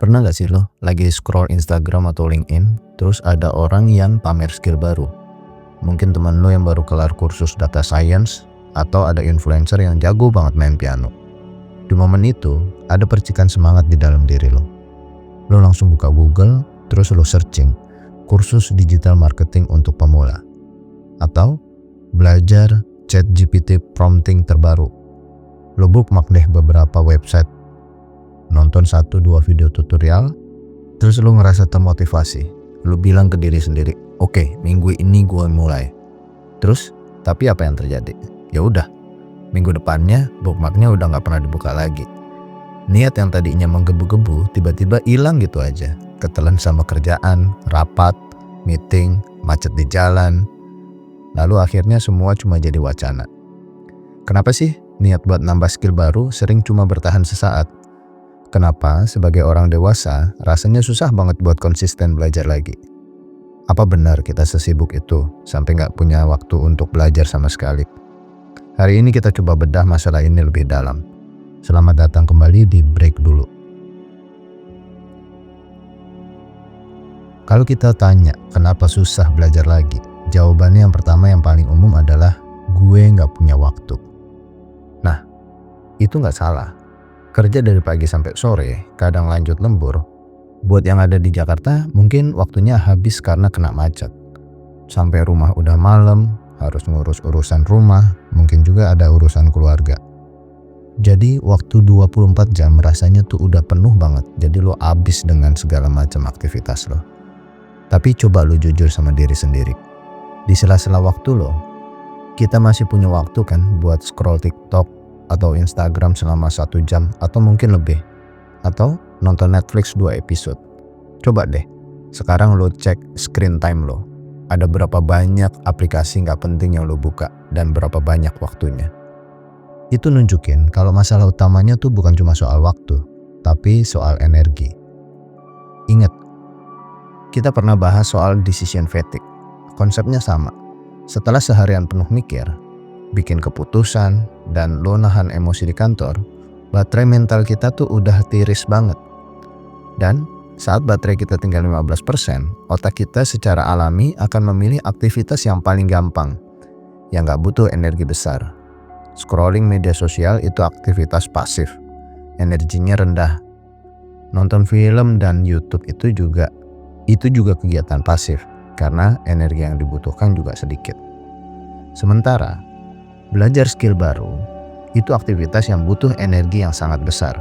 Pernah gak sih lo lagi scroll Instagram atau LinkedIn, terus ada orang yang pamer skill baru? Mungkin teman lo yang baru kelar kursus data science, atau ada influencer yang jago banget main piano. Di momen itu, ada percikan semangat di dalam diri lo. Lo langsung buka Google, terus lo searching, kursus digital marketing untuk pemula. Atau, belajar ChatGPT prompting terbaru. Lo bookmark deh beberapa website, nonton 1-2 video tutorial, terus lu ngerasa termotivasi. Lu bilang ke diri sendiri, oke, minggu ini gue mulai. Terus, tapi apa yang terjadi? Ya udah, minggu depannya bookmarknya udah nggak pernah dibuka lagi. Niat yang tadinya menggebu-gebu tiba-tiba hilang gitu aja. Ketelan sama kerjaan, rapat, meeting, macet di jalan. Lalu akhirnya semua cuma jadi wacana. Kenapa sih niat buat nambah skill baru sering cuma bertahan sesaat? Kenapa sebagai orang dewasa rasanya susah banget buat konsisten belajar lagi? Apa benar kita sesibuk itu sampai nggak punya waktu untuk belajar sama sekali? Hari ini kita coba bedah masalah ini lebih dalam. Selamat datang kembali di Break Dulu. Kalau kita tanya kenapa susah belajar lagi, jawabannya yang pertama yang paling umum adalah gue nggak punya waktu. Nah, itu nggak salah. Kerja dari pagi sampai sore, kadang lanjut lembur. Buat yang ada di Jakarta, mungkin waktunya habis karena kena macet. Sampai rumah udah malam, harus ngurus urusan rumah, mungkin juga ada urusan keluarga. Jadi waktu 24 jam rasanya tuh udah penuh banget, jadi lo habis dengan segala macam aktivitas lo. Tapi coba lo jujur sama diri sendiri. Di sela-sela waktu lo, kita masih punya waktu kan buat scroll TikTok, atau Instagram selama 1 jam atau mungkin lebih, atau nonton Netflix 2 episode. Coba deh, sekarang lo cek screen time lo. Ada berapa banyak aplikasi gak penting yang lo buka dan berapa banyak waktunya. Itu nunjukin kalau masalah utamanya tuh bukan cuma soal waktu, tapi soal energi. Ingat, kita pernah bahas soal decision fatigue. Konsepnya sama. Setelah seharian penuh mikir, bikin keputusan, dan lo nahan emosi di kantor, baterai mental kita tuh udah tiris banget. Dan saat baterai kita tinggal 15%, otak kita secara alami akan memilih aktivitas yang paling gampang, yang gak butuh energi besar. Scrolling media sosial itu aktivitas pasif, energinya rendah. Nonton film dan YouTube itu juga kegiatan pasif, karena energi yang dibutuhkan juga sedikit. Sementara belajar skill baru itu aktivitas yang butuh energi yang sangat besar.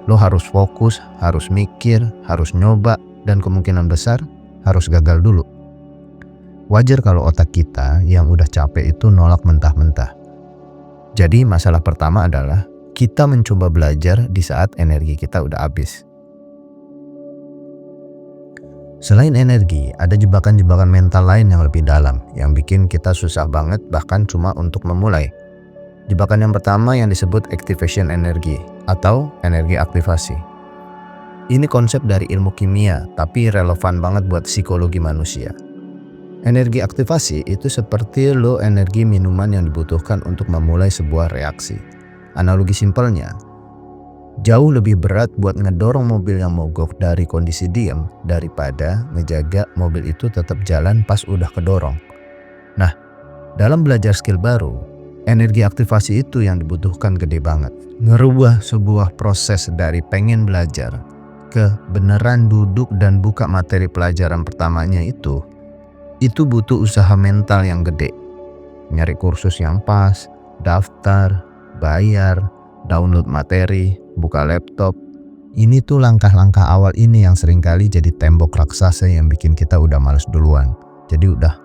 Lo harus fokus, harus mikir, harus nyoba, dan kemungkinan besar harus gagal dulu. Wajar kalau otak kita yang udah capek itu nolak mentah-mentah. Jadi masalah pertama adalah kita mencoba belajar di saat energi kita udah habis. Selain energi, ada jebakan-jebakan mental lain yang lebih dalam, yang bikin kita susah banget bahkan cuma untuk memulai. Jebakan yang pertama yang disebut activation energy atau energi aktivasi. Ini konsep dari ilmu kimia, tapi relevan banget buat psikologi manusia. Energi aktivasi itu seperti energi minuman yang dibutuhkan untuk memulai sebuah reaksi. Analogi simpelnya, jauh lebih berat buat ngedorong mobil yang mogok dari kondisi diam daripada ngejaga mobil itu tetap jalan pas udah kedorong. Nah, dalam belajar skill baru, energi aktivasi itu yang dibutuhkan gede banget. Ngerubah sebuah proses dari pengen belajar ke beneran duduk dan buka materi pelajaran pertamanya itu butuh usaha mental yang gede. Nyari kursus yang pas, daftar, bayar, download materi, buka laptop. Ini tuh langkah-langkah awal ini yang seringkali jadi tembok raksasa yang bikin kita udah males duluan. Jadi udah,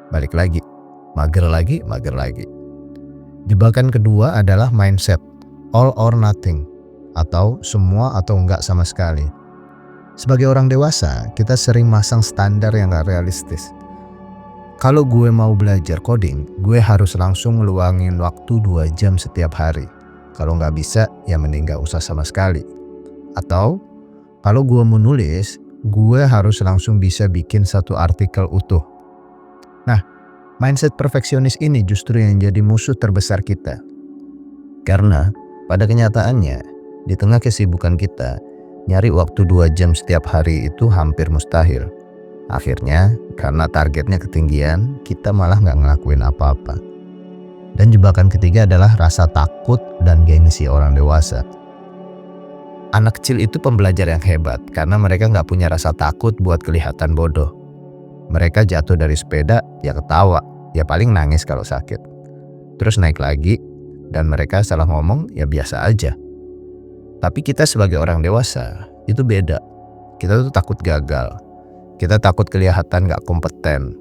balik lagi, mager lagi. Jebakan kedua adalah mindset, all or nothing, atau semua atau enggak sama sekali. Sebagai orang dewasa, kita sering masang standar yang gak realistis. Kalau gue mau belajar coding, gue harus langsung ngeluangin waktu 2 jam setiap hari. Kalau nggak bisa, ya mending nggak usah sama sekali. Atau, kalau gue mau nulis, gue harus langsung bisa bikin 1 artikel utuh. Nah, mindset perfeksionis ini justru yang jadi musuh terbesar kita. Karena, pada kenyataannya, di tengah kesibukan kita, Nyari waktu 2 jam setiap hari itu hampir mustahil. Akhirnya, karena targetnya ketinggian, kita malah nggak ngelakuin apa-apa. Dan jebakan ketiga adalah rasa takut dan gengsi orang dewasa. Anak kecil itu pembelajar yang hebat karena mereka nggak punya rasa takut buat kelihatan bodoh. Mereka jatuh dari sepeda, ya ketawa, ya paling nangis kalau sakit. Terus naik lagi, dan mereka salah ngomong, ya biasa aja. Tapi kita sebagai orang dewasa, itu beda. Kita tuh takut gagal. Kita takut kelihatan gak kompeten.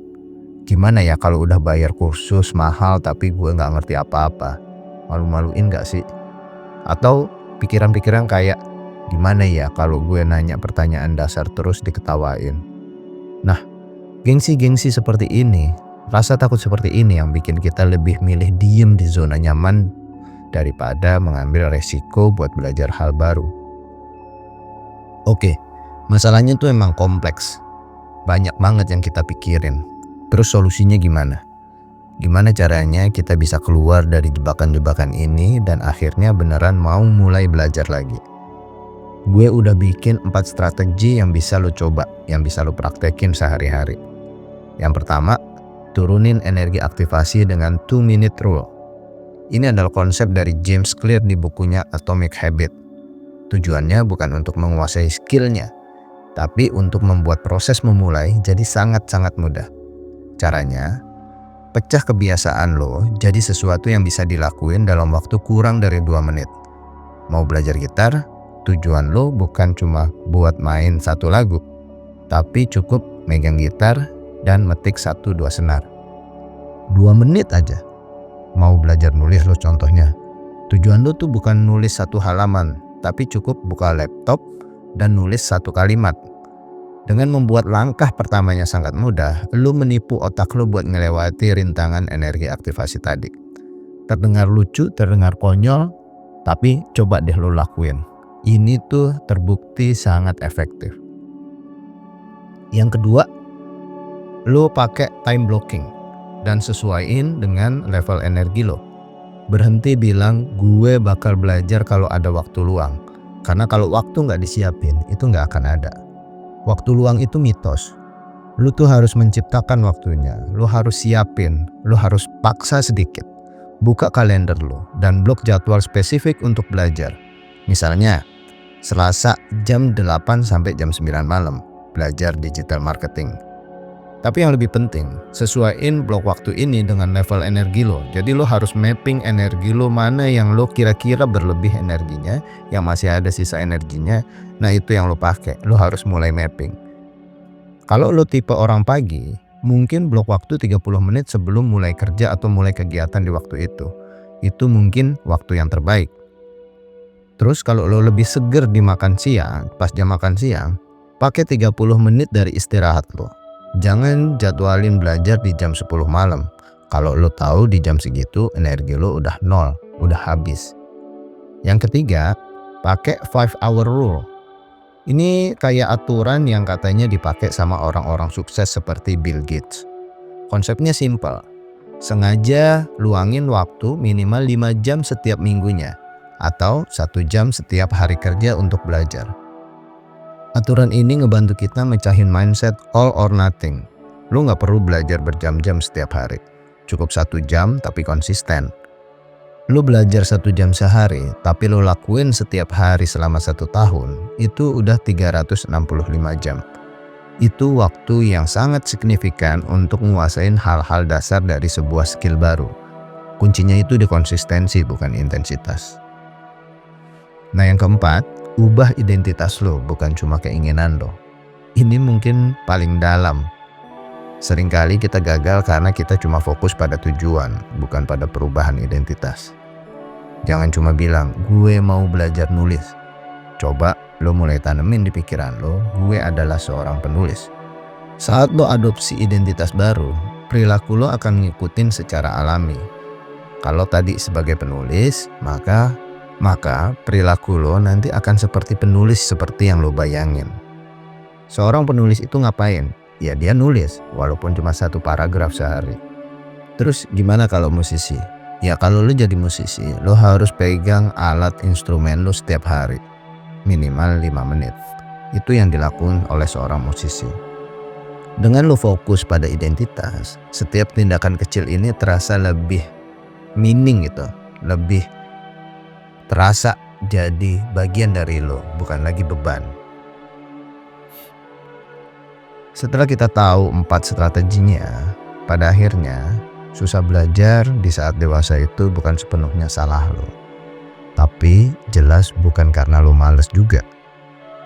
Gimana ya kalau udah bayar kursus mahal tapi gue gak ngerti apa-apa? Malu-maluin gak sih? Atau pikiran-pikiran kayak, gimana ya kalau gue nanya pertanyaan dasar terus diketawain? Nah, gengsi-gengsi seperti ini, rasa takut seperti ini yang bikin kita lebih milih diem di zona nyaman daripada mengambil resiko buat belajar hal baru. Oke, masalahnya tuh emang kompleks. Banyak banget yang kita pikirin. Terus solusinya gimana? Gimana caranya kita bisa keluar dari jebakan-jebakan ini dan akhirnya beneran mau mulai belajar lagi? Gue udah bikin 4 strategi yang bisa lo coba, yang bisa lo praktekin sehari-hari. Yang pertama, turunin energi aktivasi dengan 2-minute rule. Ini adalah konsep dari James Clear di bukunya Atomic Habit. Tujuannya bukan untuk menguasai skillnya, tapi untuk membuat proses memulai jadi sangat-sangat mudah. Caranya, pecah kebiasaan lo jadi sesuatu yang bisa dilakuin dalam waktu kurang dari 2 menit. Mau belajar gitar, tujuan lo bukan cuma buat main 1 lagu, tapi cukup megang gitar dan metik 1-2 senar. 2 menit aja. Mau belajar nulis lo contohnya. Tujuan lo tuh bukan nulis 1 halaman, tapi cukup buka laptop dan nulis 1 kalimat. Dengan membuat langkah pertamanya sangat mudah, lo menipu otak lo buat ngelewati rintangan energi aktivasi tadi. Terdengar lucu, terdengar konyol, tapi coba deh lo lakuin. Ini tuh terbukti sangat efektif. Yang kedua, lo pakai time blocking dan sesuaiin dengan level energi lo. Berhenti bilang gue bakal belajar kalau ada waktu luang. Karena kalau waktu nggak disiapin, itu nggak akan ada. Waktu luang itu mitos. Lu tuh harus menciptakan waktunya. Lu harus siapin. Lu harus paksa sedikit. Buka kalender lu dan blok jadwal spesifik untuk belajar. Misalnya, Selasa jam 8 sampai jam 9 malam, belajar digital marketing. Tapi yang lebih penting, sesuaiin blok waktu ini dengan level energi lo. Jadi lo harus mapping energi lo, mana yang lo kira-kira berlebih energinya, yang masih ada sisa energinya. Nah itu yang lo pakai, lo harus mulai mapping. Kalau lo tipe orang pagi, mungkin blok waktu 30 menit sebelum mulai kerja atau mulai kegiatan di waktu itu. Itu mungkin waktu yang terbaik. Terus kalau lo lebih seger di makan siang, pas jam makan siang, pakai 30 menit dari istirahat lo. Jangan jadwalin belajar di jam 10 malam. Kalau lo tahu di jam segitu energi lo udah nol, udah habis. Yang ketiga, pakai 5-hour rule. Ini kayak aturan yang katanya dipakai sama orang-orang sukses seperti Bill Gates. Konsepnya simpel. Sengaja luangin waktu minimal 5 jam setiap minggunya atau 1 jam setiap hari kerja untuk belajar. Aturan ini ngebantu kita mecahin mindset all or nothing. Lu gak perlu belajar berjam-jam setiap hari. Cukup 1 jam tapi konsisten. Lu belajar 1 jam sehari, tapi lu lakuin setiap hari selama 1 tahun, itu udah 365 jam. Itu waktu yang sangat signifikan untuk menguasain hal-hal dasar dari sebuah skill baru. Kuncinya itu di konsistensi, bukan intensitas. Nah yang keempat, ubah identitas lo, bukan cuma keinginan lo. Ini mungkin paling dalam. Seringkali kita gagal karena kita cuma fokus pada tujuan, bukan pada perubahan identitas. Jangan cuma bilang, gue mau belajar nulis. Coba lo mulai tanemin di pikiran lo, gue adalah seorang penulis. Saat lo adopsi identitas baru, perilaku lo akan ngikutin secara alami. Kalau tadi sebagai penulis, maka perilaku lo nanti akan seperti penulis seperti yang lo bayangin. Seorang penulis itu ngapain? Ya dia nulis, walaupun cuma 1 paragraf sehari. Terus gimana kalau musisi? Ya kalau lo jadi musisi, lo harus pegang alat instrumen lo setiap hari. minimal 5 menit. Itu yang dilakukan oleh seorang musisi. Dengan lo fokus pada identitas, setiap tindakan kecil ini terasa lebih meaning gitu, lebih terasa jadi bagian dari lo, bukan lagi beban. Setelah kita tahu 4 strateginya, pada akhirnya susah belajar di saat dewasa itu bukan sepenuhnya salah lo. Tapi jelas bukan karena lo males juga.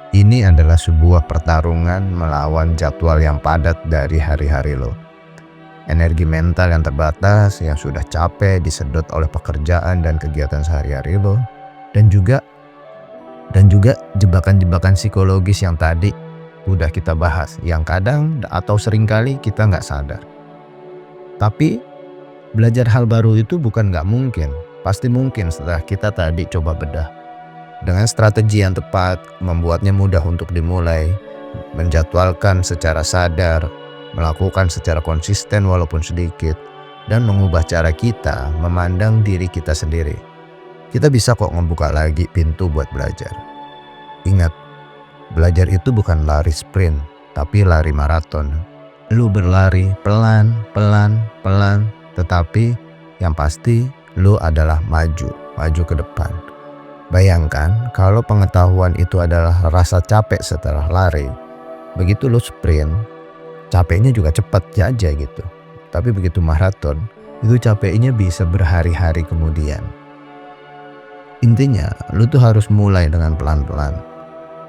Ini adalah sebuah pertarungan melawan jadwal yang padat dari hari-hari lo. Energi mental yang terbatas, yang sudah capek disedot oleh pekerjaan dan kegiatan sehari-hari lo. Dan juga jebakan-jebakan psikologis yang tadi udah kita bahas, yang kadang atau seringkali kita nggak sadar. Tapi belajar hal baru itu bukan nggak mungkin, pasti mungkin setelah kita tadi coba bedah. Dengan strategi yang tepat, membuatnya mudah untuk dimulai, menjadwalkan secara sadar, melakukan secara konsisten walaupun sedikit, dan mengubah cara kita memandang diri kita sendiri. Kita bisa kok membuka lagi pintu buat belajar. Ingat, belajar itu bukan lari sprint, tapi lari maraton. Lu berlari pelan, tetapi yang pasti lu adalah maju ke depan. Bayangkan kalau pengetahuan itu adalah rasa capek setelah lari. Begitu lu sprint, capeknya juga cepat aja gitu. Tapi begitu maraton, itu capeknya bisa berhari-hari kemudian. Intinya, lu tuh harus mulai dengan pelan-pelan.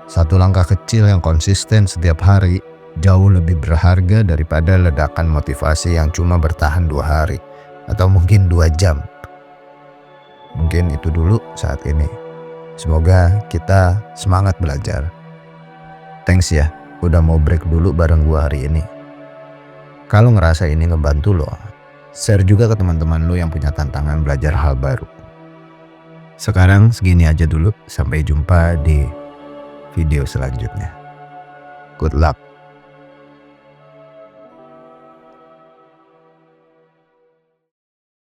Satu langkah kecil yang konsisten setiap hari jauh lebih berharga daripada ledakan motivasi yang cuma bertahan 2 hari atau mungkin 2 jam. Mungkin itu dulu saat ini. Semoga kita semangat belajar. Thanks ya, udah mau break dulu bareng gua hari ini. Kalau ngerasa ini ngebantu lo, share juga ke teman-teman lo yang punya tantangan belajar hal baru. Sekarang segini aja dulu, sampai jumpa di video selanjutnya. Good luck.